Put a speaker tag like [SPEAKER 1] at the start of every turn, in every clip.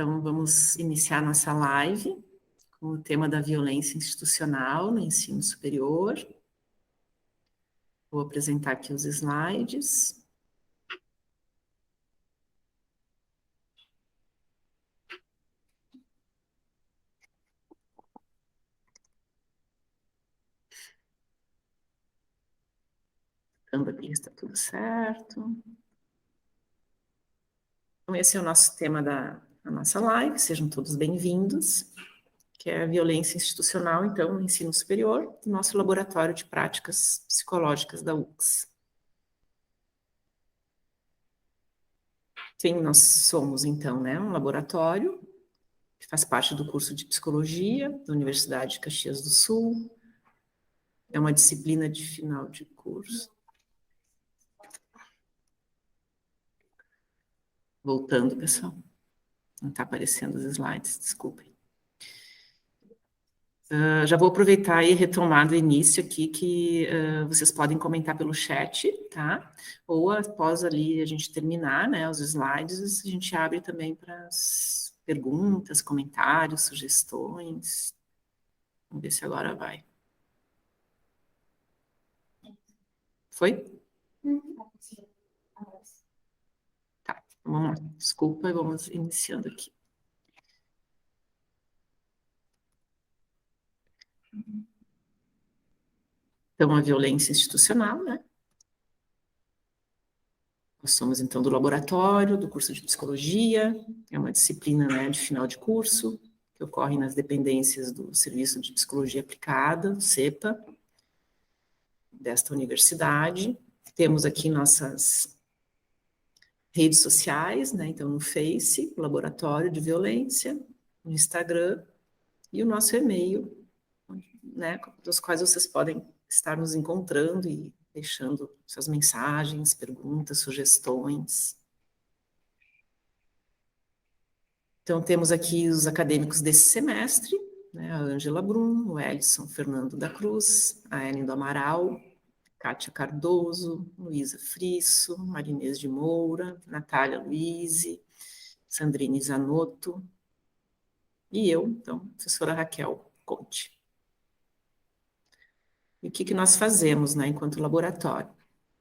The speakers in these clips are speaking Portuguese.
[SPEAKER 1] Então, vamos iniciar nossa live com o tema da violência institucional no ensino superior. Vou apresentar aqui os slides. Aqui está tudo certo. Então, esse é o nosso tema da nossa live, sejam todos bem-vindos, que é a violência institucional, então, no ensino superior, do nosso laboratório de práticas psicológicas da UFCS. Quem nós somos, então, né? Um laboratório que faz parte do curso de Psicologia da Universidade de Caxias do Sul. É uma disciplina de final de curso. Voltando, pessoal. Não está aparecendo os slides, desculpem. Já vou aproveitar e retomar do início aqui que vocês podem comentar pelo chat, tá? Ou após ali a gente terminar, né, os slides, a gente abre também para as perguntas, comentários, sugestões. Vamos ver se agora vai. Foi? Tá, vamos lá. Desculpa, vamos iniciando aqui. Então, a violência institucional, né? Nós somos, então, do laboratório, do curso de Psicologia, é uma disciplina, né, de final de curso, que ocorre nas dependências do Serviço de Psicologia Aplicada, CEPA, desta universidade. Temos aqui nossas redes sociais, né, então, no Face, Laboratório de Violência, no Instagram, e o nosso e-mail, né, dos quais vocês podem estar nos encontrando e deixando suas mensagens, perguntas, sugestões. Então, temos aqui os acadêmicos desse semestre, né, a Ângela Brum, o Elison Fernando da Cruz, a Ellen do Amaral, Kátia Cardoso, Luísa Frisso, Marinês de Moura, Natália Luize, Sandrine Zanotto, e eu, então, professora Raquel Conte. E o que nós fazemos, né, enquanto laboratório?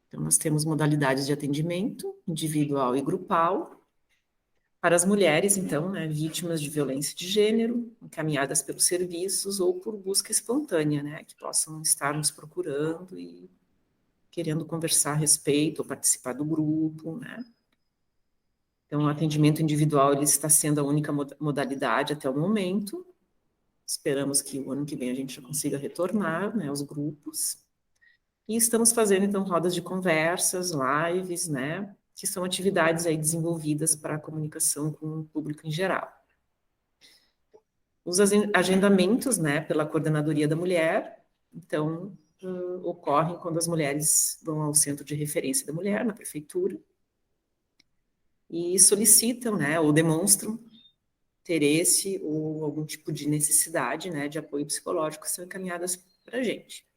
[SPEAKER 1] Então, nós temos modalidades de atendimento individual e grupal para as mulheres, então, né, vítimas de violência de gênero, encaminhadas pelos serviços ou por busca espontânea, né, que possam estar nos procurando e querendo conversar a respeito ou participar do grupo, né. Então, o atendimento individual ele está sendo a única modalidade até o momento. Esperamos que o ano que vem a gente já consiga retornar, né, aos grupos. E estamos fazendo, então, rodas de conversas, lives, né, que são atividades aí desenvolvidas para a comunicação com o público em geral. Os agendamentos, né, pela Coordenadoria da Mulher, então, ocorrem quando as mulheres vão ao Centro de Referência da Mulher, na Prefeitura, e solicitam, né, ou demonstram interesse ou algum tipo de necessidade, né, de apoio psicológico, são encaminhadas para a gente.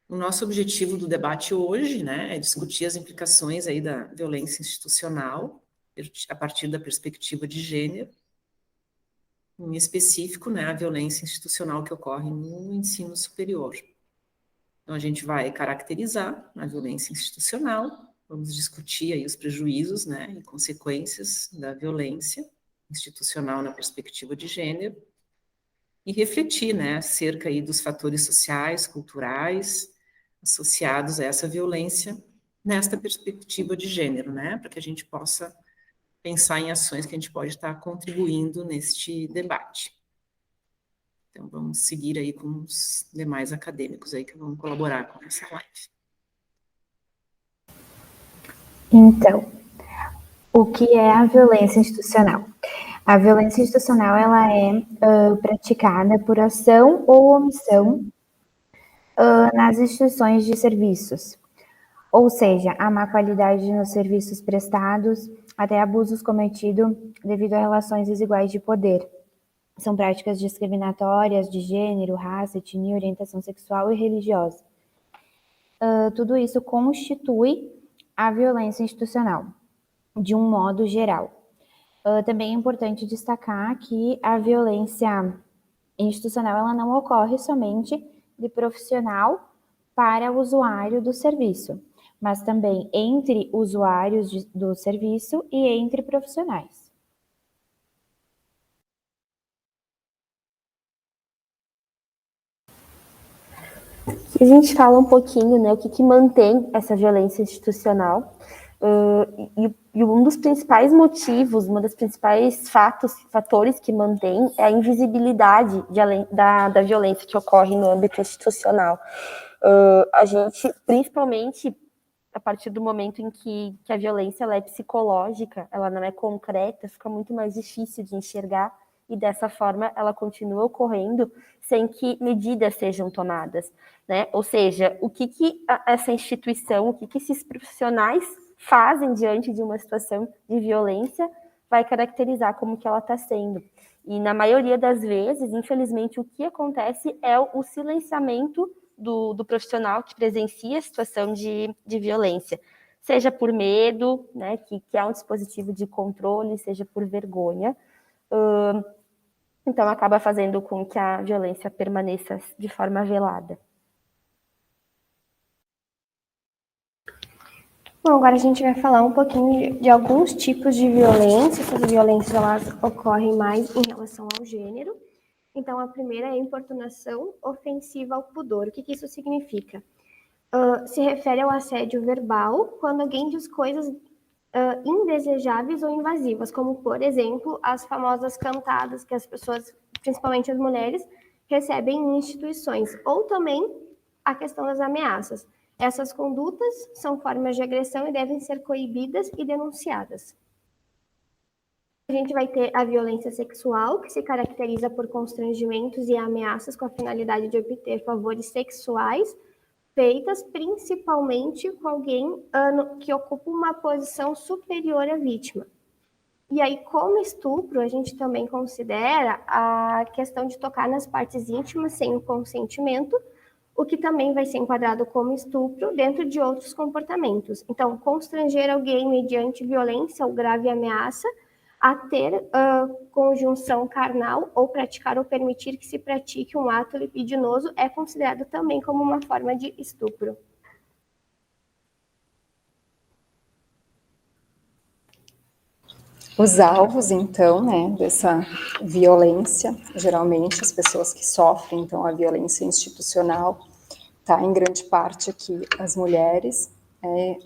[SPEAKER 1] O nosso objetivo do debate hoje, né, é discutir as implicações aí da violência institucional a partir da perspectiva de gênero, em específico, né, a violência institucional que ocorre no ensino superior. Então, a gente vai caracterizar a violência institucional, vamos discutir aí os prejuízos, né, e consequências da violência institucional na perspectiva de gênero, e refletir, né, acerca aí dos fatores sociais, culturais, associados a essa violência nesta perspectiva de gênero, né, para que a gente possa pensar em ações que a gente pode estar contribuindo neste debate. Então, vamos seguir aí com os demais acadêmicos aí que vão colaborar com essa live.
[SPEAKER 2] Então, o que é a violência institucional? A violência institucional, ela é praticada por ação ou omissão nas instituições de serviços, ou seja, a má qualidade nos serviços prestados, até abusos cometidos devido a relações desiguais de poder. São práticas discriminatórias de gênero, raça, etnia, orientação sexual e religiosa. Tudo isso constitui a violência institucional, de um modo geral. Também é importante destacar que a violência institucional ela não ocorre somente de profissional para o usuário do serviço, mas também entre usuários do serviço e entre profissionais.
[SPEAKER 3] A gente fala um pouquinho, né, o que mantém essa violência institucional, e um dos principais motivos, uma das principais fatores que mantém é a invisibilidade da violência que ocorre no âmbito institucional. A gente, principalmente a partir do momento em que a violência ela é psicológica, ela não é concreta, fica muito mais difícil de enxergar, e dessa forma ela continua ocorrendo sem que medidas sejam tomadas, né? Ou seja, o que essa instituição, o que esses profissionais fazem diante de uma situação de violência vai caracterizar como que ela está sendo. E na maioria das vezes, infelizmente, o que acontece é o silenciamento do profissional que presencia a situação de violência, seja por medo, né, que é um dispositivo de controle, seja por vergonha. Então, acaba fazendo com que a violência permaneça de forma velada. Bom, agora a gente vai falar um pouquinho de alguns tipos de violência. Essas violências elas ocorrem mais em relação ao gênero. Então, a primeira é a importunação ofensiva ao pudor. O que isso significa? Se refere ao assédio verbal, quando alguém diz coisas indesejáveis ou invasivas, como, por exemplo, as famosas cantadas que as pessoas, principalmente as mulheres, recebem em instituições, ou também a questão das ameaças. Essas condutas são formas de agressão e devem ser coibidas e denunciadas. A gente vai ter a violência sexual, que se caracteriza por constrangimentos e ameaças com a finalidade de obter favores sexuais, feitas principalmente com alguém que ocupa uma posição superior à vítima. E aí, como estupro, a gente também considera a questão de tocar nas partes íntimas sem o consentimento, o que também vai ser enquadrado como estupro dentro de outros comportamentos. Então, constranger alguém mediante violência ou grave ameaça a ter conjunção carnal ou praticar ou permitir que se pratique um ato libidinoso é considerado também como uma forma de estupro.
[SPEAKER 4] Os alvos, então, né, dessa violência, geralmente as pessoas que sofrem, então, a violência institucional, tá em grande parte aqui as mulheres,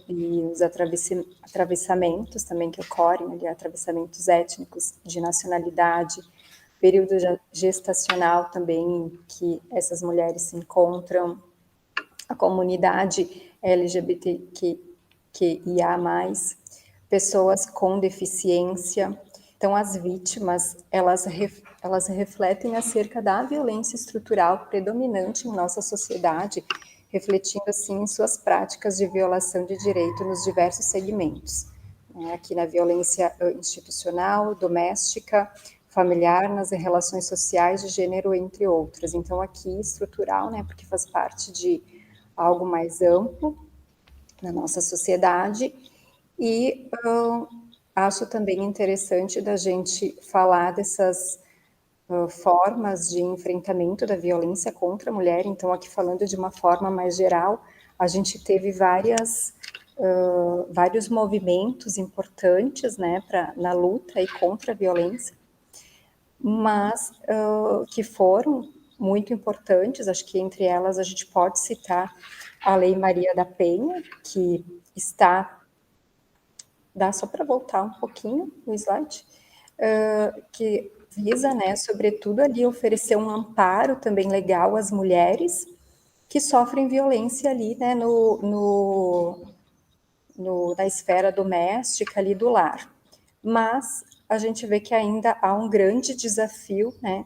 [SPEAKER 4] e os atravessamentos também que ocorrem, ali, atravessamentos étnicos, de nacionalidade, período gestacional também que essas mulheres se encontram, a comunidade LGBTQIA+, pessoas com deficiência. Então, as vítimas, elas refletem acerca da violência estrutural predominante em nossa sociedade, refletindo, assim, em suas práticas de violação de direito nos diversos segmentos. Aqui na violência institucional, doméstica, familiar, nas relações sociais, de gênero, entre outras. Então, aqui, estrutural, né, porque faz parte de algo mais amplo na nossa sociedade. E acho também interessante da gente falar dessas formas de enfrentamento da violência contra a mulher. Então, aqui falando de uma forma mais geral, a gente teve vários movimentos importantes, né, na luta e contra a violência, mas que foram muito importantes. Acho que entre elas a gente pode citar a Lei Maria da Penha, que está... Dá só para voltar um pouquinho o slide, que visa, né, sobretudo ali oferecer um amparo também legal às mulheres que sofrem violência ali, né, na esfera doméstica ali do lar. Mas a gente vê que ainda há um grande desafio, né,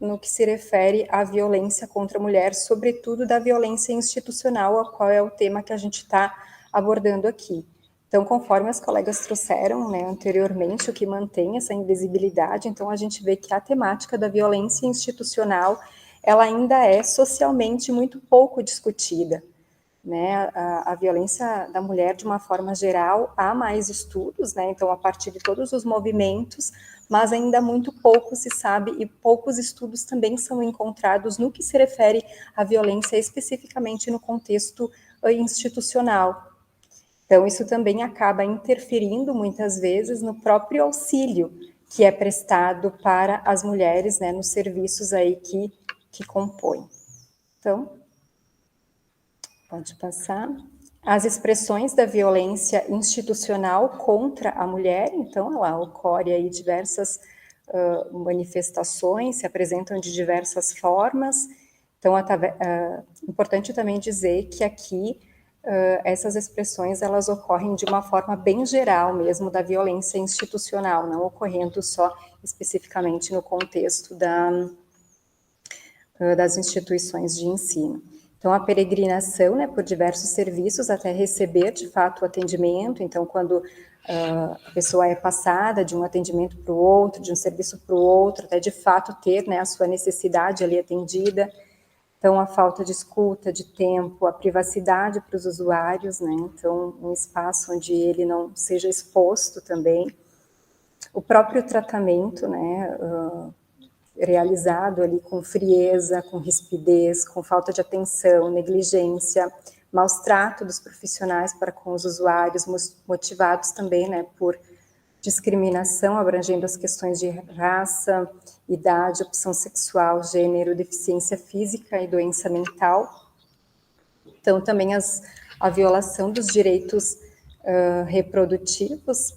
[SPEAKER 4] no que se refere à violência contra a mulher, sobretudo da violência institucional, a qual é o tema que a gente está abordando aqui. Então, conforme as colegas trouxeram, né, anteriormente, o que mantém essa invisibilidade, então a gente vê que a temática da violência institucional, ela ainda é socialmente muito pouco discutida. né? A violência da mulher, de uma forma geral, há mais estudos, né? Então, a partir de todos os movimentos, mas ainda muito pouco se sabe e poucos estudos também são encontrados no que se refere à violência especificamente no contexto institucional. Então, isso também acaba interferindo, muitas vezes, no próprio auxílio que é prestado para as mulheres, né, nos serviços aí que compõem. Então, pode passar. As expressões da violência institucional contra a mulher, então, ela ocorre aí diversas manifestações, se apresentam de diversas formas. Então, importante também dizer que aqui essas expressões, elas ocorrem de uma forma bem geral mesmo da violência institucional, não ocorrendo só especificamente no contexto das instituições de ensino. Então, a peregrinação, né, por diversos serviços até receber, de fato, o atendimento. Então, quando a pessoa é passada de um atendimento para o outro, de um serviço para o outro, até de fato ter, né, a sua necessidade ali atendida. Então, a falta de escuta, de tempo, a privacidade para os usuários, né? Então, um espaço onde ele não seja exposto também. O próprio tratamento, né, realizado ali com frieza, com rispidez, com falta de atenção, negligência, maus trato dos profissionais para com os usuários, motivados também, né, por discriminação, abrangendo as questões de raça, idade, opção sexual, gênero, deficiência física e doença mental. Então, também a violação dos direitos reprodutivos,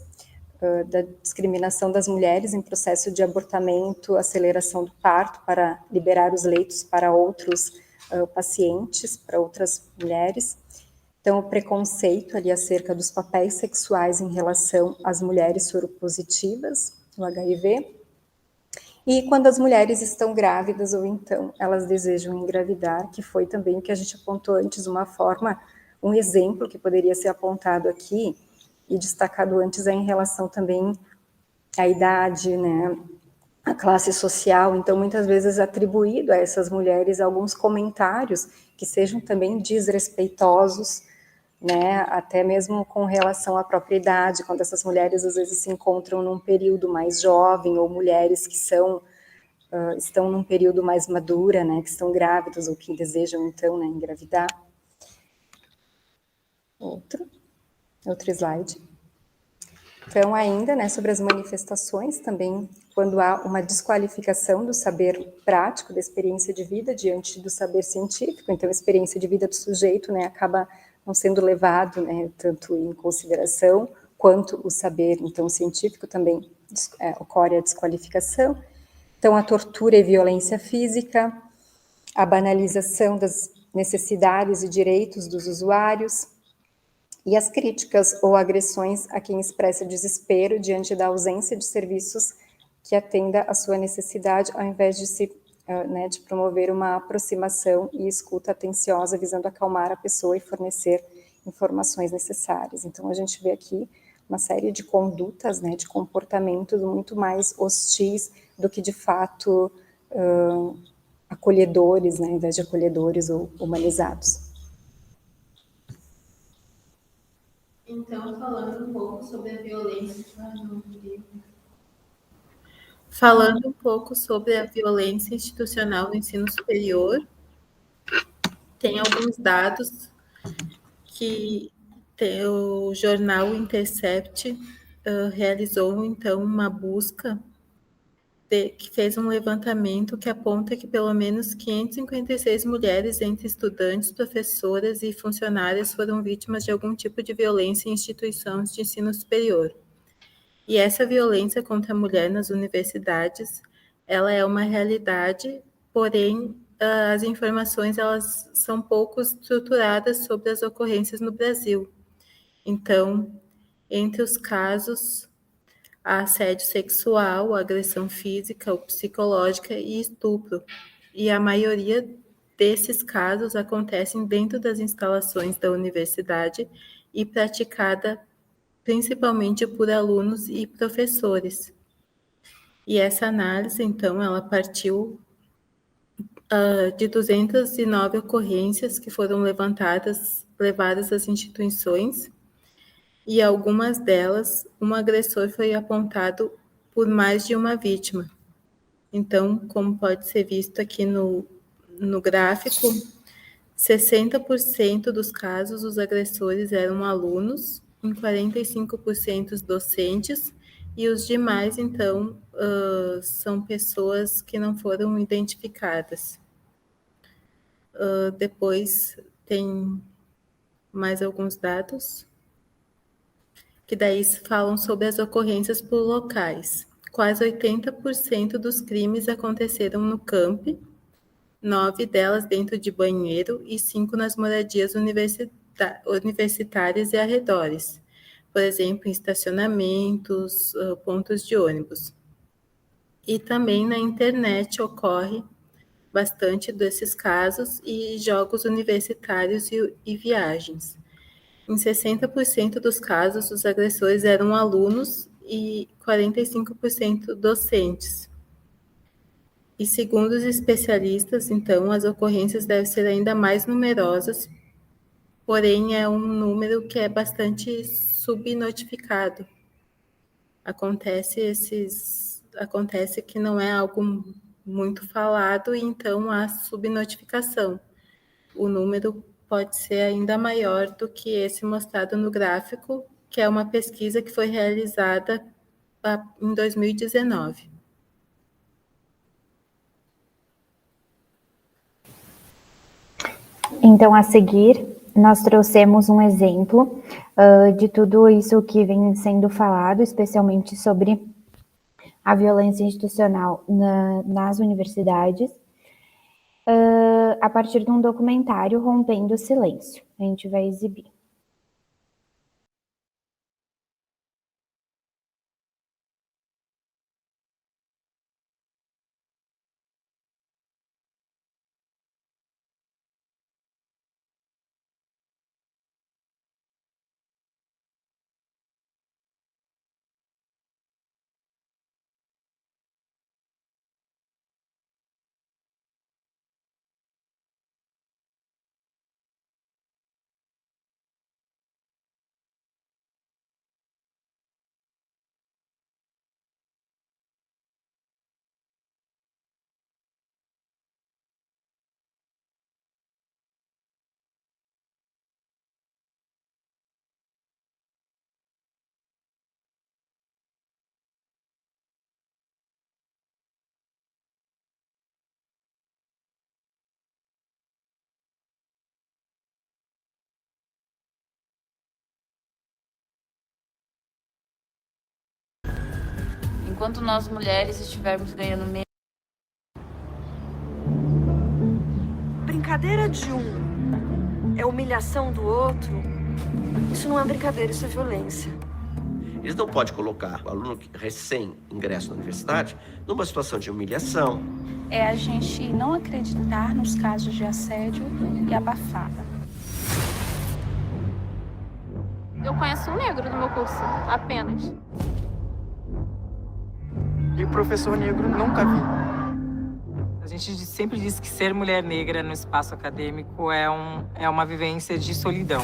[SPEAKER 4] da discriminação das mulheres em processo de abortamento, aceleração do parto para liberar os leitos para outros pacientes, para outras mulheres. Então, o preconceito ali acerca dos papéis sexuais em relação às mulheres soropositivas no HIV. E quando as mulheres estão grávidas ou então elas desejam engravidar, que foi também o que a gente apontou antes, um exemplo que poderia ser apontado aqui e destacado antes é em relação também à idade, né, à classe social. Então, muitas vezes atribuído a essas mulheres alguns comentários que sejam também desrespeitosos, né, até mesmo com relação à própria idade, quando essas mulheres às vezes se encontram num período mais jovem, ou mulheres que estão num período mais madura, né, que estão grávidas ou que desejam então, né, engravidar. Outro slide. Então, ainda, né, sobre as manifestações também, quando há uma desqualificação do saber prático, da experiência de vida diante do saber científico, então a experiência de vida do sujeito, né, acaba não sendo levado, né, tanto em consideração, quanto o saber, então, científico também ocorre a desqualificação. Então, a tortura e violência física, a banalização das necessidades e direitos dos usuários, e as críticas ou agressões a quem expressa desespero diante da ausência de serviços que atenda à sua necessidade, ao invés de promover uma aproximação e escuta atenciosa, visando acalmar a pessoa e fornecer informações necessárias. Então, a gente vê aqui uma série de condutas, né, de comportamentos muito mais hostis do que, de fato, acolhedores, né, ao invés de acolhedores ou humanizados.
[SPEAKER 5] Então, falando um pouco sobre a violência institucional no ensino superior, tem alguns dados que o jornal Intercept realizou, então, uma busca que fez um levantamento que aponta que pelo menos 556 mulheres entre estudantes, professoras e funcionárias foram vítimas de algum tipo de violência em instituições de ensino superior. E essa violência contra a mulher nas universidades, ela é uma realidade, porém, as informações elas são pouco estruturadas sobre as ocorrências no Brasil. Então, entre os casos, há assédio sexual, agressão física ou psicológica e estupro. E a maioria desses casos acontecem dentro das instalações da universidade e praticada principalmente por alunos e professores. E essa análise, então, ela partiu de 209 ocorrências que foram levadas às instituições, e algumas delas, um agressor foi apontado por mais de uma vítima. Então, como pode ser visto aqui no gráfico, 60% dos casos os agressores eram alunos, em 45% docentes, e os demais, então, são pessoas que não foram identificadas. Depois tem mais alguns dados, que daí falam sobre as ocorrências por locais. Quase 80% dos crimes aconteceram no campi, 9 delas dentro de banheiro e 5 nas moradias universitárias e arredores, por exemplo, em estacionamentos, pontos de ônibus. E também na internet ocorre bastante desses casos, e jogos universitários e viagens. Em 60% dos casos, os agressores eram alunos e 45% docentes. E segundo os especialistas, então, as ocorrências devem ser ainda mais numerosas, porém é um número que é bastante subnotificado. Acontece que não é algo muito falado, e então há subnotificação. O número pode ser ainda maior do que esse mostrado no gráfico, que é uma pesquisa que foi realizada em 2019.
[SPEAKER 2] Então, a seguir, nós trouxemos um exemplo de tudo isso que vem sendo falado, especialmente sobre a violência institucional nas universidades, a partir de um documentário Rompendo o Silêncio. A gente vai exibir.
[SPEAKER 6] Enquanto nós mulheres estivermos ganhando menos.
[SPEAKER 7] Brincadeira de um é humilhação do outro. Isso não é brincadeira, isso é violência.
[SPEAKER 8] Eles não podem colocar o aluno recém-ingresso na universidade numa situação de humilhação.
[SPEAKER 9] É a gente não acreditar nos casos de assédio e abafar.
[SPEAKER 10] Eu conheço um negro no meu curso, apenas.
[SPEAKER 11] E professor negro nunca vi.
[SPEAKER 12] A gente sempre diz que ser mulher negra no espaço acadêmico é uma vivência de solidão.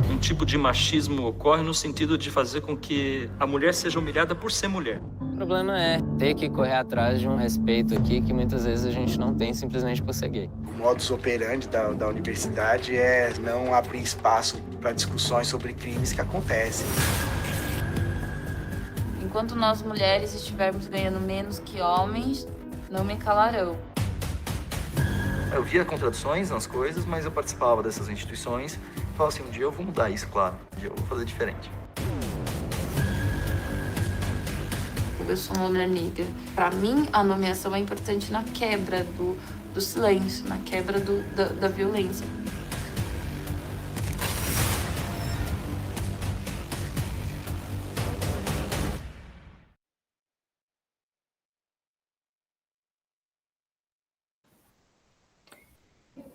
[SPEAKER 13] Um tipo de machismo ocorre no sentido de fazer com que a mulher seja humilhada por ser mulher.
[SPEAKER 14] O problema é ter que correr atrás de um respeito aqui que muitas vezes a gente não tem simplesmente por ser gay.
[SPEAKER 11] O modus operandi da universidade é não abrir espaço para discussões sobre crimes que acontecem.
[SPEAKER 6] Enquanto nós mulheres estivermos ganhando menos que homens, não me calarão.
[SPEAKER 15] Eu via contradições nas coisas, mas eu participava dessas instituições e falava assim, um dia eu vou mudar isso, claro. Um dia eu vou fazer diferente.
[SPEAKER 6] Eu sou uma mulher negra. Para mim, a nomeação é importante na quebra do silêncio, na quebra da violência.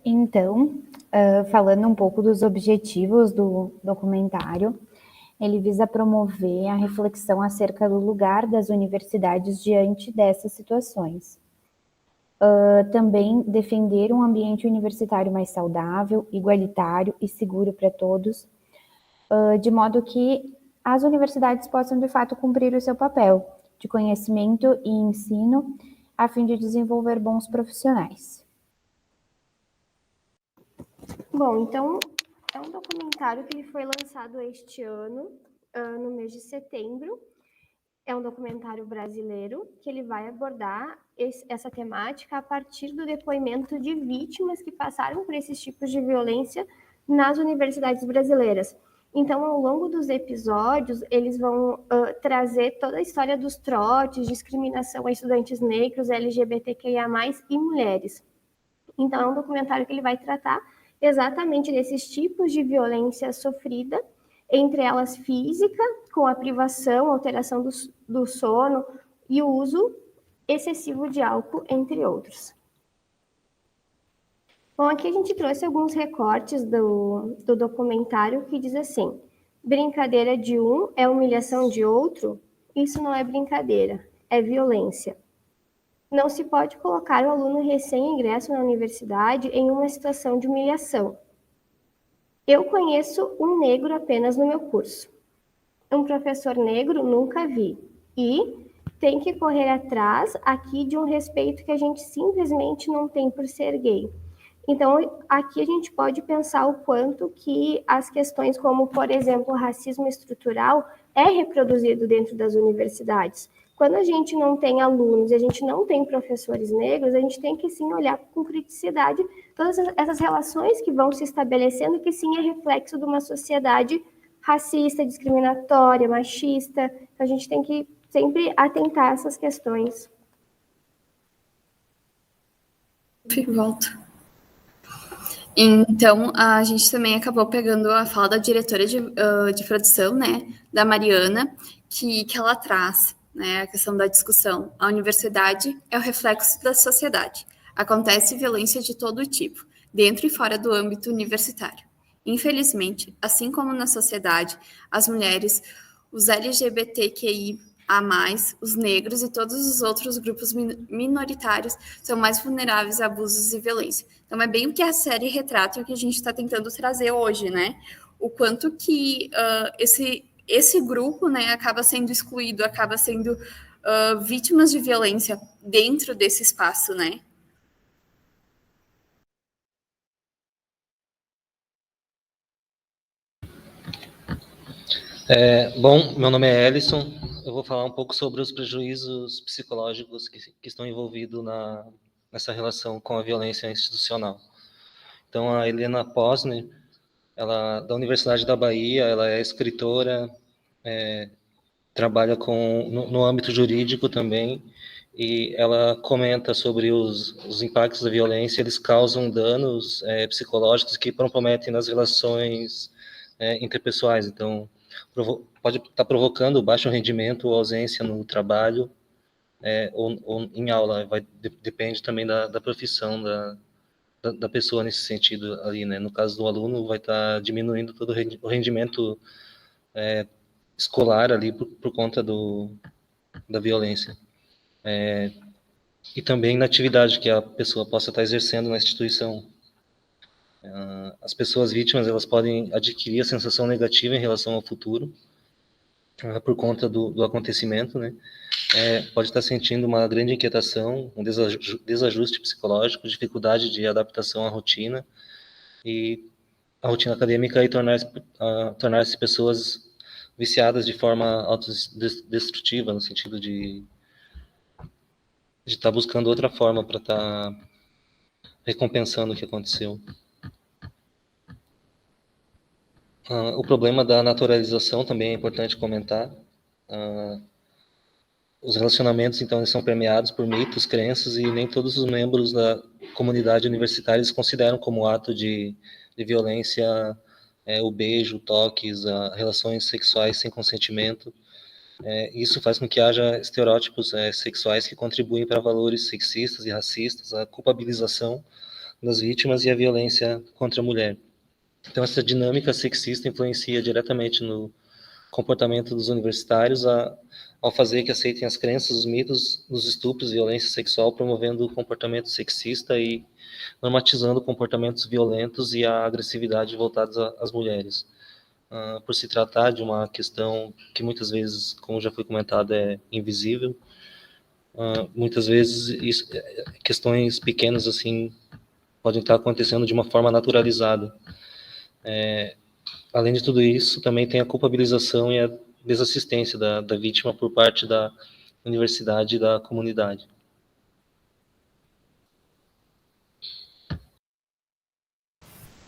[SPEAKER 2] Então, falando um pouco dos objetivos do documentário, ele visa promover a reflexão acerca do lugar das universidades diante dessas situações. Também defender um ambiente universitário mais saudável, igualitário e seguro para todos, de modo que as universidades possam, de fato, cumprir o seu papel de conhecimento e ensino, a fim de desenvolver bons profissionais.
[SPEAKER 3] Bom, então, é um documentário que ele foi lançado este ano, no mês de setembro. É um documentário brasileiro que ele vai abordar essa temática a partir do depoimento de vítimas que passaram por esses tipos de violência nas universidades brasileiras. Então, ao longo dos episódios, eles vão trazer toda a história dos trotes, discriminação a estudantes negros, LGBTQIA+, e mulheres. Então, é um documentário que ele vai tratar exatamente desses tipos de violência sofrida, entre elas física, com a privação, alteração do sono e o uso excessivo de álcool, entre outros. Bom, aqui a gente trouxe alguns recortes do documentário que diz assim: brincadeira de um é humilhação de outro? Isso não é brincadeira, é violência. Não se pode colocar o aluno recém-ingresso na universidade em uma situação de humilhação. Eu conheço um negro apenas no meu curso. Um professor negro nunca vi. E tem que correr atrás aqui de um respeito que a gente simplesmente não tem por ser gay. Então, aqui a gente pode pensar o quanto que as questões como, por exemplo, o racismo estrutural é reproduzido dentro das universidades. Quando a gente não tem alunos e a gente não tem professores negros, a gente tem que, sim, olhar com criticidade todas essas relações que vão se estabelecendo, que, sim, é reflexo de uma sociedade racista, discriminatória, machista. Então, a gente tem que sempre atentar a essas questões.
[SPEAKER 16] Volto. Então, a gente também acabou pegando a fala da diretora de produção, né, da Mariana, que ela traz, né, a questão da discussão. A universidade é o reflexo da sociedade. Acontece violência de todo tipo, dentro e fora do âmbito universitário. Infelizmente, assim como na sociedade, as mulheres, os LGBTQI+, os negros e todos os outros grupos minoritários são mais vulneráveis a abusos e violência. Então, é bem o que a série retrata e o que a gente está tentando trazer hoje, né? O quanto que esse grupo, né, acaba sendo excluído, acaba sendo vítimas de violência dentro desse espaço, né?
[SPEAKER 17] Bom, meu nome é Ellison. Eu vou falar um pouco sobre os prejuízos psicológicos que estão envolvidos nessa relação com a violência institucional. Então, a Helena Posner, ela da Universidade da Bahia, ela é escritora, trabalha no âmbito jurídico também, e ela comenta sobre os impactos da violência. Eles causam danos psicológicos que comprometem nas relações interpessoais. Então, pode estar provocando baixo rendimento ou ausência no trabalho ou em aula. Depende também da profissão da pessoa nesse sentido ali, né? No caso do aluno, vai estar diminuindo todo o rendimento escolar ali por conta da violência. E também na atividade que a pessoa possa estar exercendo na instituição. As pessoas vítimas, elas podem adquirir a sensação negativa em relação ao futuro, por conta do acontecimento, né? Pode estar sentindo uma grande inquietação, um desajuste psicológico, dificuldade de adaptação à rotina, e a rotina acadêmica, e tornar-se pessoas viciadas de forma autodestrutiva, no sentido de estar buscando outra forma para estar recompensando o que aconteceu. O problema da naturalização também é importante comentar. Os relacionamentos, então, eles são permeados por mitos, crenças, e nem todos os membros da comunidade universitária eles consideram como ato de violência o beijo, toques, relações sexuais sem consentimento. Isso faz com que haja estereótipos sexuais que contribuem para valores sexistas e racistas, a culpabilização das vítimas e a violência contra a mulher. Então, essa dinâmica sexista influencia diretamente comportamento dos universitários ao fazer que aceitem as crenças, os mitos dos estupros, violência sexual, promovendo o comportamento sexista e normatizando comportamentos violentos e a agressividade voltados às mulheres. Por se tratar de uma questão que muitas vezes, como já foi comentado, é invisível, muitas vezes questões pequenas assim podem estar acontecendo de uma forma naturalizada. Além de tudo isso, também tem a culpabilização e a desassistência da vítima por parte da universidade e da comunidade.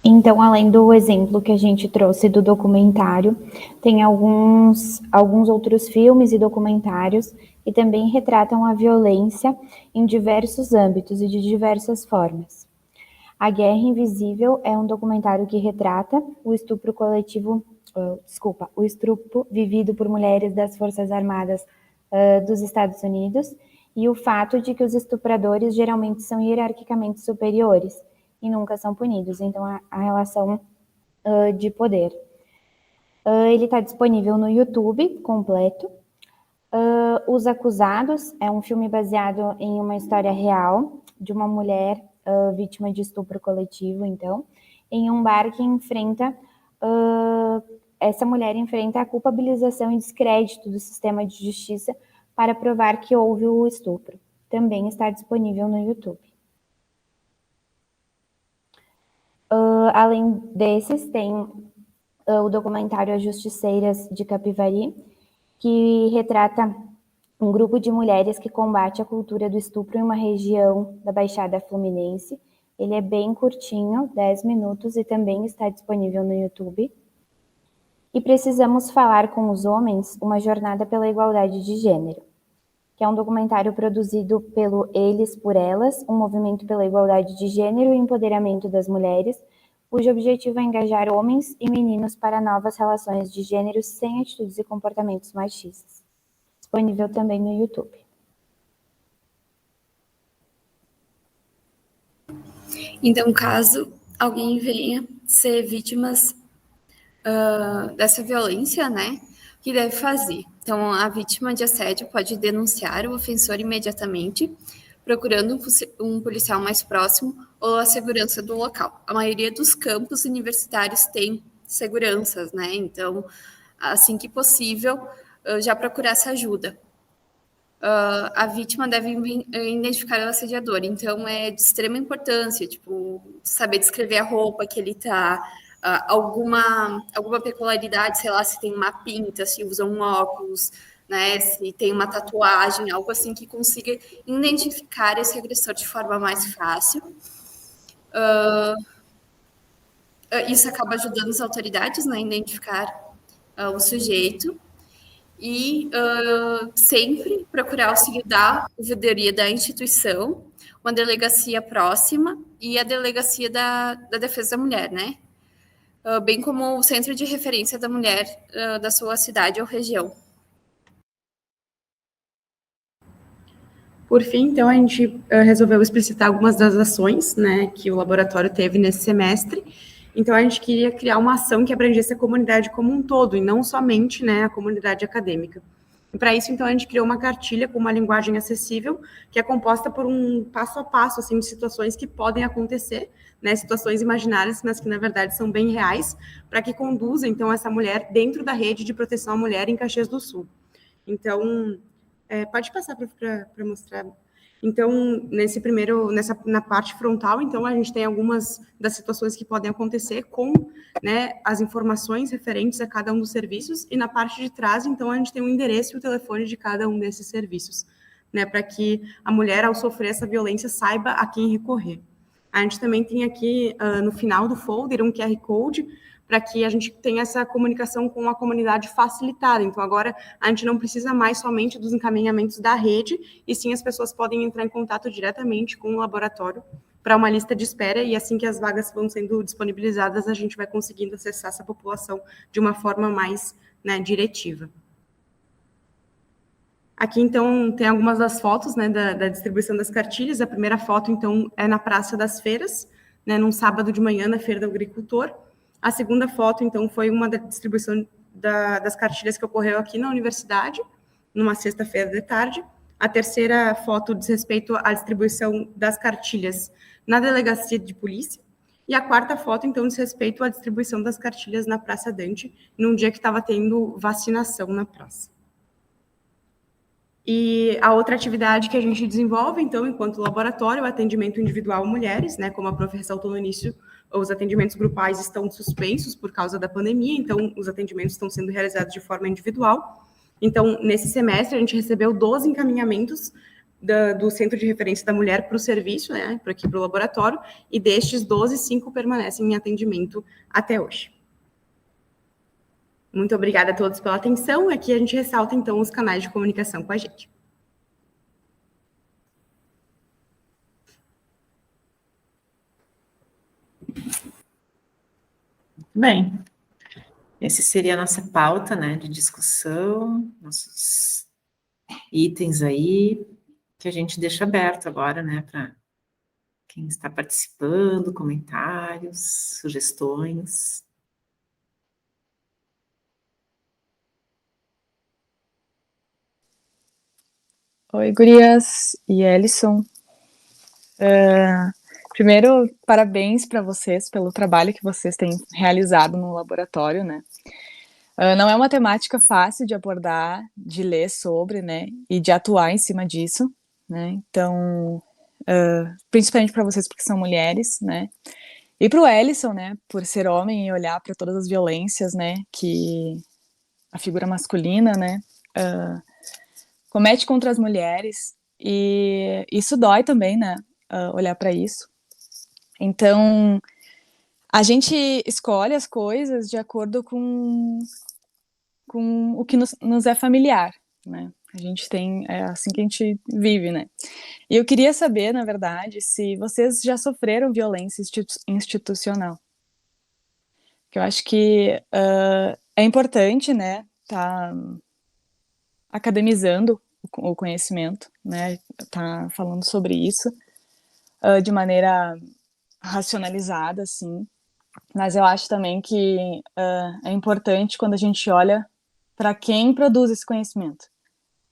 [SPEAKER 2] Então, além do exemplo que a gente trouxe do documentário, tem alguns outros filmes e documentários que também retratam a violência em diversos âmbitos e de diversas formas. A Guerra Invisível é um documentário que retrata o estupro o estupro vivido por mulheres das Forças Armadas dos Estados Unidos e o fato de que os estupradores geralmente são hierarquicamente superiores e nunca são punidos, então a relação de poder. Ele está disponível no YouTube completo. Os Acusados é um filme baseado em uma história real de uma mulher vítima de estupro coletivo, então, em um bar que essa mulher enfrenta a culpabilização e descrédito do sistema de justiça para provar que houve o estupro. Também está disponível no YouTube. Além desses, tem o documentário As Justiceiras de Capivari, que retrata um grupo de mulheres que combate a cultura do estupro em uma região da Baixada Fluminense. Ele é bem curtinho, 10 minutos, e também está disponível no YouTube. E Precisamos Falar com os Homens, uma jornada pela igualdade de gênero, que é um documentário produzido pelo Eles por Elas, um movimento pela igualdade de gênero e empoderamento das mulheres, cujo objetivo é engajar homens e meninos para novas relações de gênero sem atitudes e comportamentos machistas. Disponível também no YouTube.
[SPEAKER 16] Então, caso alguém venha ser vítimas dessa violência, né, o que deve fazer? Então, a vítima de assédio pode denunciar o ofensor imediatamente, procurando um policial mais próximo ou a segurança do local. A maioria dos campos universitários tem seguranças, né? Então, assim que possível, já procurar essa ajuda. A vítima deve identificar o assediador. Então, é de extrema importância, tipo, saber descrever a roupa que ele está, alguma peculiaridade, sei lá, se tem uma pinta, se usa um óculos, né, se tem uma tatuagem, algo assim que consiga identificar esse agressor de forma mais fácil. Isso acaba ajudando as autoridades, né, a identificar o sujeito e sempre procurar auxílio da ouvidoria da instituição, uma delegacia próxima e a delegacia da defesa da mulher, né? Bem como o centro de referência da mulher da sua cidade ou região.
[SPEAKER 18] Por fim, então, a gente resolveu explicitar algumas das ações, né, que o laboratório teve nesse semestre. Então, a gente queria criar uma ação que abrangesse a comunidade como um todo, e não somente, né, a comunidade acadêmica. E para isso, então, a gente criou uma cartilha com uma linguagem acessível, que é composta por um passo a passo, assim, de situações que podem acontecer, né, situações imaginárias, mas que, na verdade, são bem reais, para que conduza, então, essa mulher dentro da rede de proteção à mulher em Caxias do Sul. Então, pode passar para mostrar. Então, na parte frontal, então, a gente tem algumas das situações que podem acontecer com, né, as informações referentes a cada um dos serviços, e na parte de trás, então, a gente tem o endereço e o telefone de cada um desses serviços, né, para que a mulher, ao sofrer essa violência, saiba a quem recorrer. A gente também tem aqui, no final do folder, um QR Code, para que a gente tenha essa comunicação com a comunidade facilitada. Então, agora, a gente não precisa mais somente dos encaminhamentos da rede, e sim as pessoas podem entrar em contato diretamente com o laboratório para uma lista de espera, e assim que as vagas vão sendo disponibilizadas, a gente vai conseguindo acessar essa população de uma forma mais, né, diretiva. Aqui, então, tem algumas das fotos, né, da distribuição das cartilhas. A primeira foto, então, é na Praça das Feiras, né, num sábado de manhã, na Feira do Agricultor. A segunda foto, então, foi uma da distribuição das cartilhas que ocorreu aqui na universidade, numa sexta-feira de tarde. A terceira foto diz respeito à distribuição das cartilhas na delegacia de polícia. E a quarta foto, então, diz respeito à distribuição das cartilhas na Praça Dante, num dia que estava tendo vacinação na praça. E a outra atividade que a gente desenvolve, então, enquanto laboratório, é o atendimento individual a mulheres, né? Como a prof ressaltou no início, os atendimentos grupais estão suspensos por causa da pandemia, então os atendimentos estão sendo realizados de forma individual. Então, nesse semestre, a gente recebeu 12 encaminhamentos do Centro de Referência da Mulher para o serviço, né, para aqui para o laboratório, e destes 12, 5 permanecem em atendimento até hoje. Muito obrigada a todos pela atenção. Aqui a gente ressalta, então, os canais de comunicação com a gente.
[SPEAKER 1] Bem, esse seria a nossa pauta, né, de discussão, nossos itens aí, que a gente deixa aberto agora, né, para quem está participando, comentários, sugestões.
[SPEAKER 19] Oi, gurias e Ellison. Primeiro, parabéns para vocês pelo trabalho que vocês têm realizado no laboratório, né? Não é uma temática fácil de abordar, de ler sobre, né, e de atuar em cima disso, né? Então, principalmente para vocês porque são mulheres, né? E para o Ellison, né, por ser homem e olhar para todas as violências, né, que a figura masculina, né, comete contra as mulheres, e isso dói também, né, olhar para isso. Então, a gente escolhe as coisas de acordo com o que nos é familiar, né? A gente tem, é assim que a gente vive, né? E eu queria saber, na verdade, se vocês já sofreram violência institucional. Que eu acho que é importante, né, tá academizando o conhecimento, né, tá falando sobre isso de maneira racionalizada, assim, mas eu acho também que é importante quando a gente olha para quem produz esse conhecimento,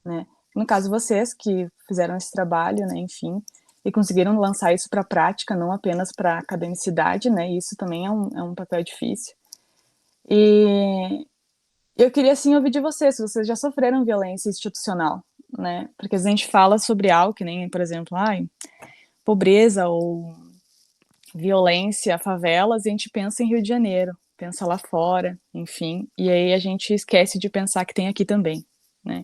[SPEAKER 19] né, no caso vocês que fizeram esse trabalho, né, enfim, e conseguiram lançar isso para a prática, não apenas para a academicidade, né, e isso também é um papel difícil. E eu queria, assim, ouvir de vocês, se vocês já sofreram violência institucional, né, porque a gente fala sobre algo que nem, por exemplo, pobreza ou violência, favelas, e a gente pensa em Rio de Janeiro, pensa lá fora, enfim, e aí a gente esquece de pensar que tem aqui também, né.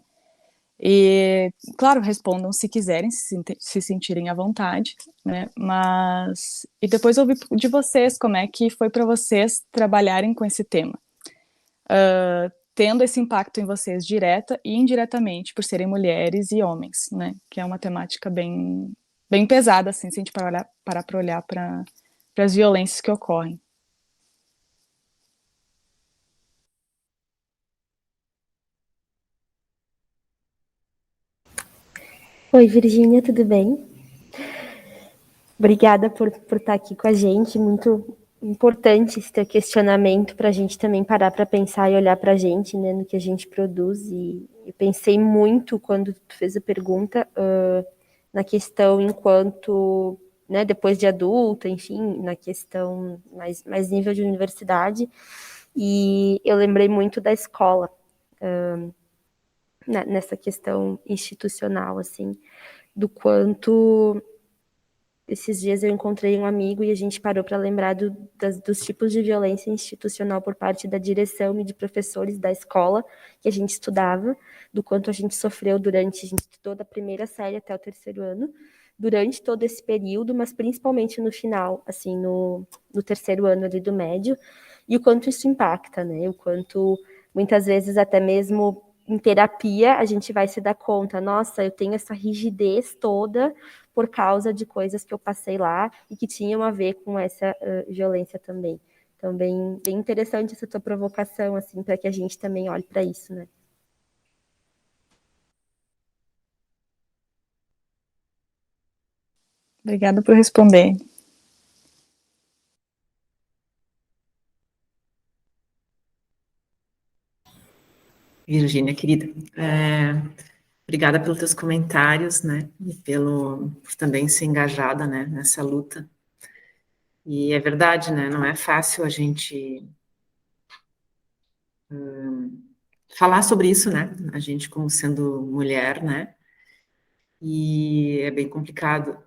[SPEAKER 19] E, claro, respondam se quiserem, se sentirem à vontade, né, mas... E depois ouvir de vocês como é que foi para vocês trabalharem com esse tema, tendo esse impacto em vocês direta e indiretamente, por serem mulheres e homens, né, que é uma temática bem pesada, assim, se a gente parar para olhar para as violências que ocorrem.
[SPEAKER 3] Oi, Virgínia, tudo bem? Obrigada por estar aqui com a gente, muito importante esse teu questionamento para a gente também parar para pensar e olhar para a gente, né, no que a gente produz, e eu pensei muito quando tu fez a pergunta na questão enquanto, né, depois de adulta, enfim, na questão mais nível de universidade, e eu lembrei muito da escola, nessa questão institucional, assim, do quanto... Esses dias eu encontrei um amigo e a gente parou para lembrar dos tipos de violência institucional por parte da direção e de professores da escola que a gente estudava, do quanto a gente sofreu durante... A gente estudou da primeira série até o terceiro ano, durante todo esse período, mas principalmente no final, assim, no terceiro ano ali do médio, e o quanto isso impacta, né? O quanto, muitas vezes, até mesmo em terapia, a gente vai se dar conta, nossa, eu tenho essa rigidez toda por causa de coisas que eu passei lá e que tinham a ver com essa violência também. Então, bem interessante essa tua provocação, assim, para que a gente também olhe para isso, né?
[SPEAKER 19] Obrigada por responder.
[SPEAKER 1] Virgínia, querida. Obrigada pelos teus comentários, né? E por também ser engajada, né, nessa luta. E é verdade, né? Não é fácil a gente falar sobre isso, né? A gente como sendo mulher, né? E é bem complicado.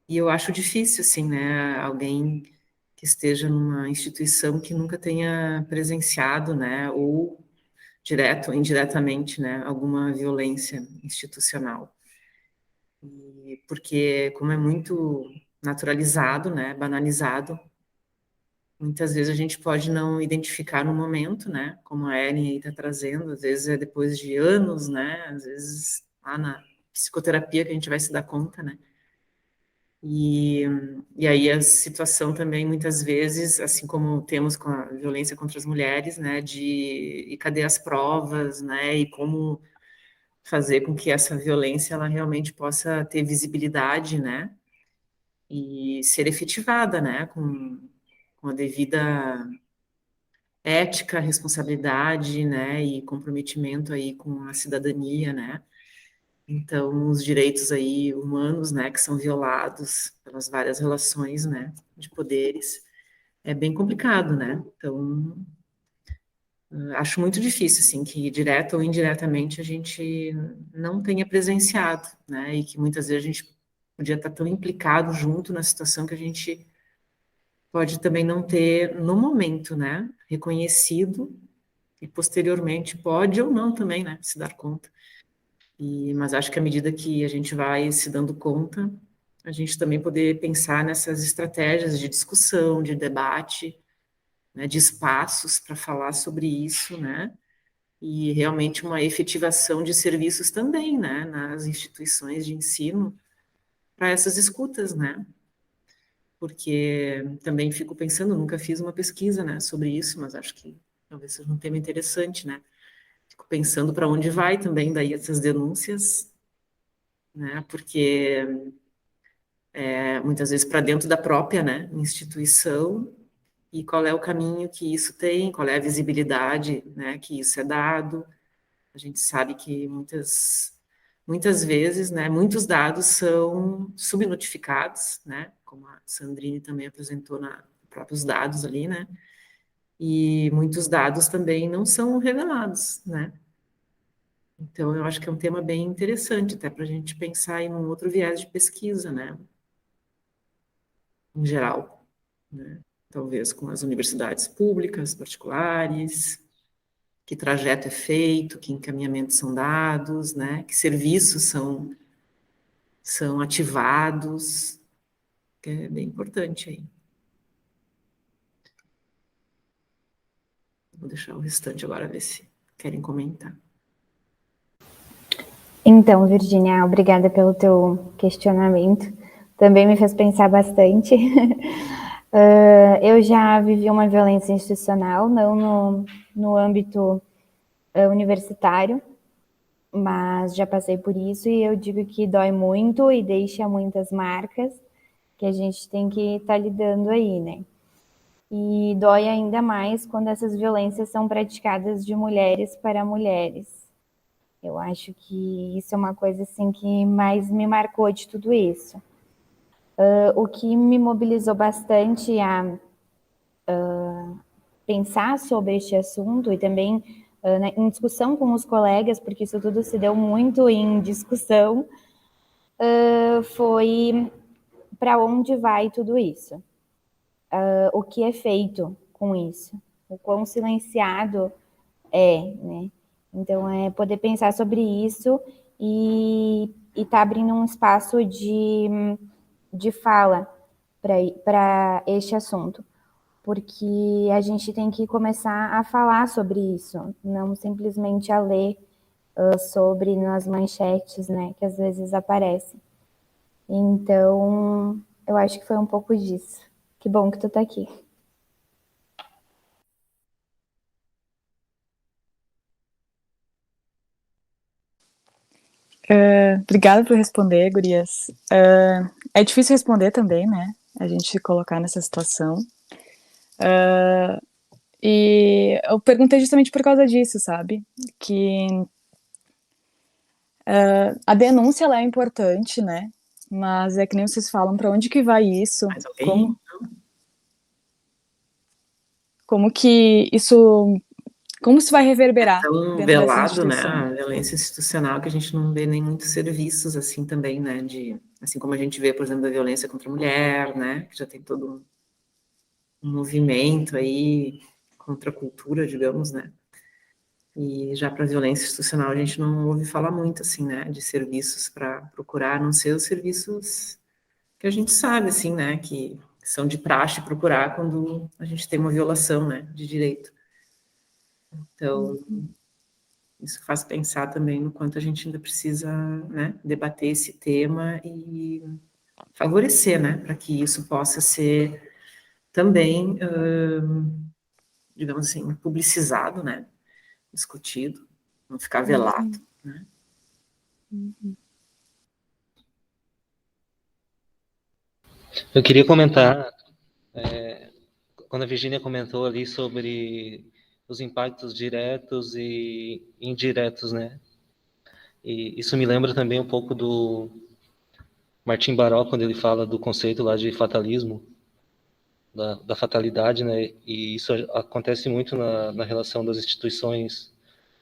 [SPEAKER 1] E eu acho difícil, assim, né? Alguém que esteja numa instituição que nunca tenha presenciado, né? Ou direto ou indiretamente, né? Alguma violência institucional. Porque como é muito naturalizado, né? Banalizado, muitas vezes a gente pode não identificar no momento, né? Como a Ellen aí está trazendo, às vezes é depois de anos, né? Às vezes lá na psicoterapia que a gente vai se dar conta, né? E aí a situação também, muitas vezes, assim como temos com a violência contra as mulheres, né? E cadê as provas, né? E como fazer com que essa violência ela realmente possa ter visibilidade, né? E ser efetivada, né? Com a devida ética, responsabilidade, né, e comprometimento aí com a cidadania, né, então os direitos aí humanos, né, que são violados pelas várias relações, né, de poderes, é bem complicado, né, então acho muito difícil, assim, que direta ou indiretamente a gente não tenha presenciado, né, e que muitas vezes a gente podia estar tão implicado junto na situação que a gente pode também não ter, no momento, né, reconhecido e posteriormente pode ou não também, né, se dar conta. Mas acho que à medida que a gente vai se dando conta, a gente também poder pensar nessas estratégias de discussão, de debate, né, de espaços para falar sobre isso, né, e realmente uma efetivação de serviços também, né, nas instituições de ensino para essas escutas, né, porque também fico pensando, nunca fiz uma pesquisa, né, sobre isso, mas acho que talvez seja um tema interessante, né, fico pensando para onde vai também daí essas denúncias, né? Porque muitas vezes para dentro da própria, né, instituição, e qual é o caminho que isso tem, qual é a visibilidade, né, que isso é dado. A gente sabe que muitas vezes, né, muitos dados são subnotificados, né, como a Sandrine também apresentou na próprios dados ali, né, e muitos dados também não são revelados, né. Então, eu acho que é um tema bem interessante, até para a gente pensar em um outro viés de pesquisa, né? Em geral, né? Talvez com as universidades públicas, particulares, que trajeto é feito, que encaminhamentos são dados, né? Que serviços são ativados, que é bem importante aí. Vou deixar o restante agora, ver se querem comentar.
[SPEAKER 2] Então, Virgínia, obrigada pelo teu questionamento. Também me fez pensar bastante. Eu já vivi uma violência institucional, não no âmbito universitário, mas já passei por isso e eu digo que dói muito e deixa muitas marcas que a gente tem que estar lidando aí, né? E dói ainda mais quando essas violências são praticadas de mulheres para mulheres. Eu acho que isso é uma coisa assim que mais me marcou de tudo isso. O que me mobilizou bastante a pensar sobre este assunto e também em discussão com os colegas, porque isso tudo se deu muito em discussão, foi para onde vai tudo isso? O que é feito com isso? O quão silenciado né? Então, poder pensar sobre isso e tá abrindo um espaço de fala para este assunto, porque a gente tem que começar a falar sobre isso, não simplesmente a ler sobre nas manchetes, né, que às vezes aparecem. Então, eu acho que foi um pouco disso. Que bom que tu tá aqui.
[SPEAKER 19] Obrigada por responder, gurias. É difícil responder também, né? A gente se colocar nessa situação. E eu perguntei justamente por causa disso, sabe? Que a denúncia ela é importante, né? Mas é que nem vocês falam, para onde que vai isso? Como que isso, como se vai reverberar
[SPEAKER 1] Tão
[SPEAKER 19] dentro dessa
[SPEAKER 1] velado, né,
[SPEAKER 19] instituição?
[SPEAKER 1] a violência institucional, que a gente não vê nem muitos serviços assim também, né, assim como a gente vê, por exemplo, da violência contra a mulher, né, que já tem todo um movimento aí contra a cultura, digamos, né, e já para a violência institucional a gente não ouve falar muito, assim, né, de serviços para procurar, a não ser os serviços que a gente sabe, assim, né, que são de praxe procurar quando a gente tem uma violação, né, de direito. Então, isso faz pensar também no quanto a gente ainda precisa, né, debater esse tema e favorecer, né, para que isso possa ser também, digamos assim, publicizado, né, discutido, não ficar velado, né.
[SPEAKER 17] Eu queria comentar, quando a Virginia comentou ali sobre os impactos diretos e indiretos, né? E isso me lembra também um pouco do Martin Baró, quando ele fala do conceito lá de fatalismo, da fatalidade, né? E isso acontece muito na relação das instituições,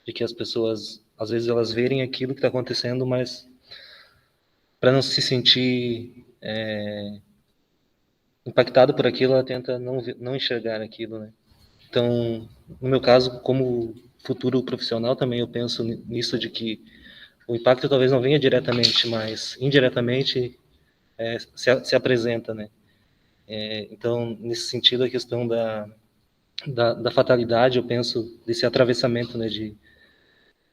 [SPEAKER 17] de que as pessoas, às vezes, elas verem aquilo que está acontecendo, mas para não se sentir impactado por aquilo, ela tenta não enxergar aquilo, né? Então, no meu caso, como futuro profissional, também eu penso nisso, de que o impacto talvez não venha diretamente, mas indiretamente se apresenta, né? Então, nesse sentido, a questão da fatalidade, eu penso desse atravessamento, né, de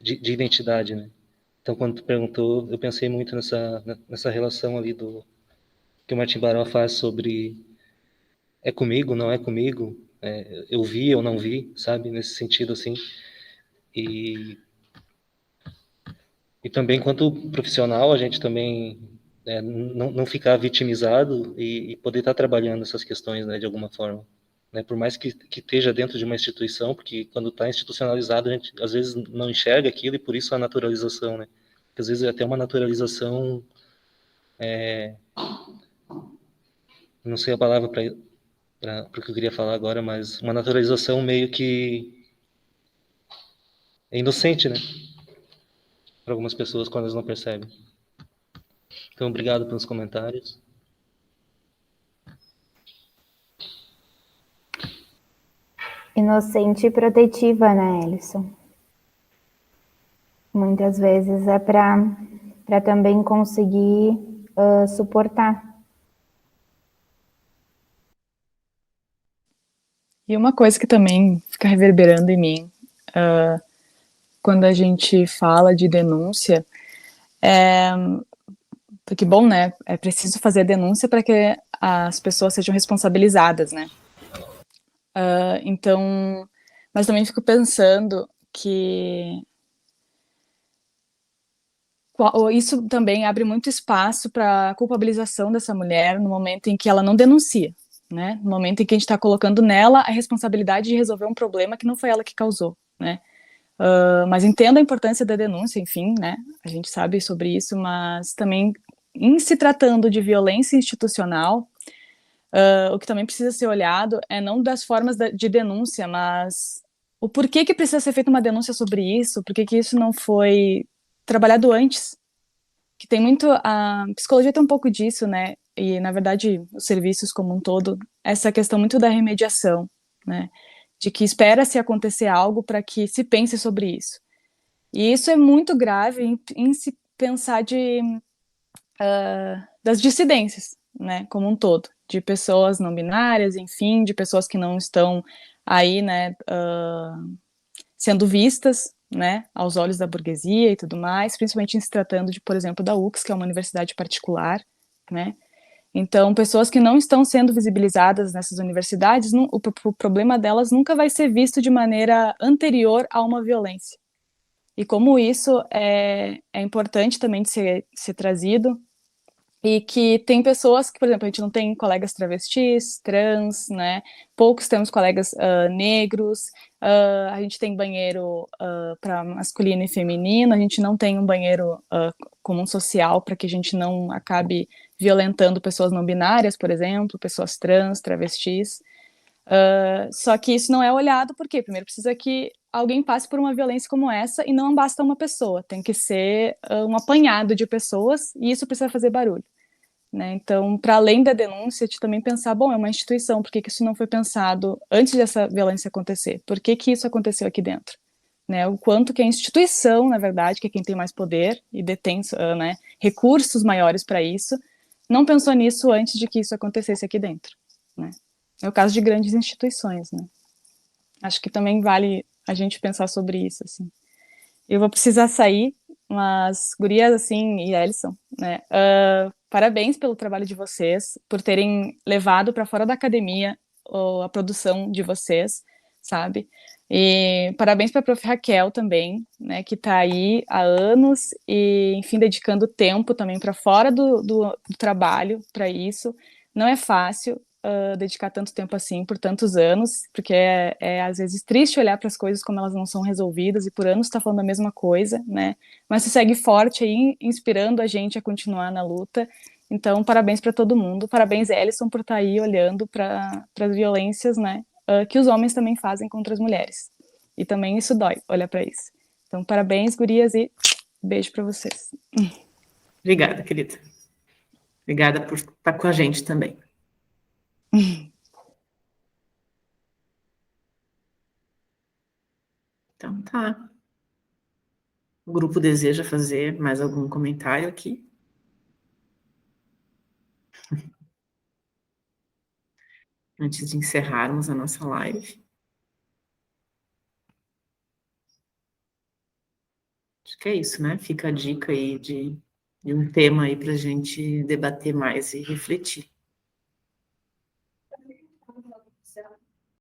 [SPEAKER 17] identidade, né? Então, quando tu perguntou, eu pensei muito nessa relação ali que o Martin Baró faz sobre é comigo, não é comigo, eu vi ou não vi, sabe? Nesse sentido, assim. E também, quanto profissional, a gente também não ficar vitimizado e poder estar trabalhando essas questões, né, de alguma forma. Né? Por mais que esteja dentro de uma instituição, porque quando está institucionalizado, a gente às vezes não enxerga aquilo e por isso a naturalização, né? Porque às vezes é até uma naturalização, não sei a palavra para o que eu queria falar agora, mas uma naturalização meio que é inocente, né? Para algumas pessoas quando elas não percebem. Então, obrigado pelos comentários.
[SPEAKER 2] Inocente e protetiva, né, Ellison? Muitas vezes é para também conseguir suportar.
[SPEAKER 19] E uma coisa que também fica reverberando em mim, quando a gente fala de denúncia, porque, bom, né, é preciso fazer a denúncia para que as pessoas sejam responsabilizadas, né? Então, mas também fico pensando que isso também abre muito espaço para a culpabilização dessa mulher no momento em que ela não denuncia, né? No momento em que a gente está colocando nela a responsabilidade de resolver um problema que não foi ela que causou, né? Mas entendo a importância da denúncia, enfim, né? A gente sabe sobre isso, mas também, em se tratando de violência institucional, o que também precisa ser olhado é não das formas de denúncia, mas o porquê que precisa ser feita uma denúncia sobre isso, por que isso não foi trabalhado antes. Que tem muito, a psicologia tem um pouco disso, né? E, na verdade, os serviços como um todo, essa questão muito da remediação, né? De que espera-se acontecer algo para que se pense sobre isso. E isso é muito grave em se pensar das dissidências, né, como um todo, de pessoas não binárias, enfim, de pessoas que não estão aí, né, sendo vistas, né, aos olhos da burguesia e tudo mais, principalmente em se tratando de, por exemplo, da UX, que é uma universidade particular, né. Então, pessoas que não estão sendo visibilizadas nessas universidades, o problema delas nunca vai ser visto de maneira anterior a uma violência. E como isso é importante também de ser trazido, e que tem pessoas que, por exemplo, a gente não tem colegas travestis, trans, né? Poucos temos colegas negros, a gente tem banheiro para masculino e feminino, a gente não tem um banheiro comum social para que a gente não acabe violentando pessoas não binárias, por exemplo, pessoas trans, travestis. Só que isso não é olhado porque, primeiro, precisa que alguém passe por uma violência como essa e não basta uma pessoa, tem que ser um apanhado de pessoas e isso precisa fazer barulho, né? Então, para além da denúncia, de também pensar, bom, é uma instituição, por que que isso não foi pensado antes dessa violência acontecer? Por que que isso aconteceu aqui dentro? Né? O quanto que a instituição, na verdade, que é quem tem mais poder e detém né, recursos maiores para isso, não pensou nisso antes de que isso acontecesse aqui dentro, né? É o caso de grandes instituições, né? Acho que também vale a gente pensar sobre isso, assim. Eu vou precisar sair, mas, gurias, assim, e Ellison, né? Parabéns pelo trabalho de vocês, por terem levado para fora da academia a produção de vocês, sabe? E parabéns para a Prof. Raquel também, né? Que está aí há anos e, enfim, dedicando tempo também para fora do trabalho para isso. Não é fácil. Dedicar tanto tempo assim por tantos anos, porque é às vezes triste olhar para as coisas como elas não são resolvidas e por anos está falando a mesma coisa, né? Mas se segue forte aí, inspirando a gente a continuar na luta. Então, parabéns para todo mundo, parabéns, Ellison, por estar aí olhando para as violências, né? Que os homens também fazem contra as mulheres. E também isso dói, olhar para isso. Então, parabéns, gurias, e beijo para vocês.
[SPEAKER 1] Obrigada, querida. Obrigada por estar com a gente também. Então tá. O grupo deseja fazer mais algum comentário aqui? Antes de encerrarmos a nossa live. Acho que é isso, né? Fica a dica aí de um tema aí para a gente debater mais e refletir.